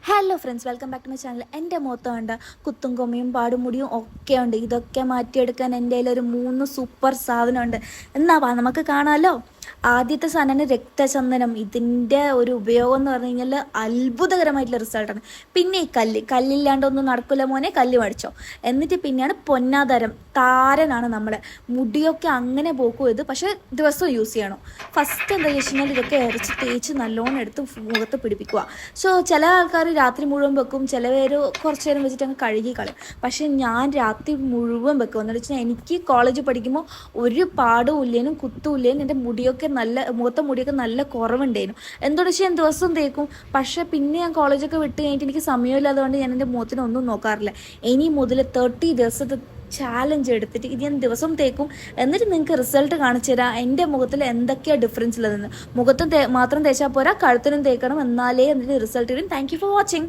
Hello friends, welcome back to my channel. എൻ്റെ മുഖത്ത് വേണ്ട കുത്തും കൊമ്മയും പാടുമുടിയും ഒക്കെ ഉണ്ട്. ഇതൊക്കെ മാറ്റിയെടുക്കാൻ എൻ്റെ കയ്യിൽ ഒരു 3 സൂപ്പർ സാധനമുണ്ട്. എന്നാ നമുക്ക് കാണാമല്ലോ. ആദ്യത്തെ സാധനമാണ് രക്തചന്ദനം. ഇതിൻ്റെ ഒരു ഉപയോഗം എന്ന് പറഞ്ഞു കഴിഞ്ഞാൽ അത്ഭുതകരമായിട്ടുള്ള റിസൾട്ടാണ്. പിന്നെ ഈ കല്ലില്ലാണ്ടൊന്നും നടക്കില്ല മോനെ, കല്ല് മേടിച്ചോ. എന്നിട്ട് പിന്നെയാണ് പൊന്നാതരം. താരനാണ് നമ്മളെ മുടിയൊക്കെ അങ്ങനെ പോക്കും ഇത്, പക്ഷേ ദിവസം യൂസ് ചെയ്യണം. ഫസ്റ്റ് എന്താ വെച്ചാൽ ഇതൊക്കെ അരച്ച് തേച്ച് നല്ലോണം എടുത്ത് മുഖത്ത് പിടിപ്പിക്കുക. സോ ചില ആൾക്കാർ രാത്രി മുഴുവൻ വെക്കും, ചില പേര് കുറച്ച് നേരം വെച്ചിട്ട് അങ്ങ് കഴുകി കളയും. പക്ഷേ ഞാൻ രാത്രി മുഴുവൻ വെക്കും. എന്ന് വെച്ചാൽ എനിക്ക് കോളേജിൽ പഠിക്കുമ്പോൾ ഒരു പാടും ഇല്ലേനും കുത്തും ഇല്ലേനും എൻ്റെ മുഖത്തെ മുടിയൊക്കെ നല്ല കുറവുണ്ടായിരുന്നു. എന്തുകൊണ്ട് വെച്ചാൽ ഞാൻ ദിവസം തേക്കും. പക്ഷേ പിന്നെ ഞാൻ കോളേജൊക്കെ വിട്ട് കഴിഞ്ഞിട്ട് എനിക്ക് സമയമില്ലാത്തതുകൊണ്ട് ഞാൻ എൻ്റെ മുഖത്തിനൊന്നും നോക്കാറില്ല. ഇനി മുതൽ 30 ദിവസത്തെ ചാലഞ്ച് എടുത്തിട്ട് ഇത് ഞാൻ ദിവസം തേക്കും. എന്നിട്ട് നിങ്ങൾക്ക് റിസൾട്ട് കാണിച്ചു തരാം എൻ്റെ മുഖത്തിൽ എന്തൊക്കെയാണ് ഡിഫറൻസ് ഉള്ളതെന്ന്. മുഖത്തും മാത്രം തേച്ചാൽ പോരാ, കഴുത്തിനും തേക്കണം, എന്നാലേ അതിൻ്റെ റിസൾട്ട് വരും. Thank you for watching.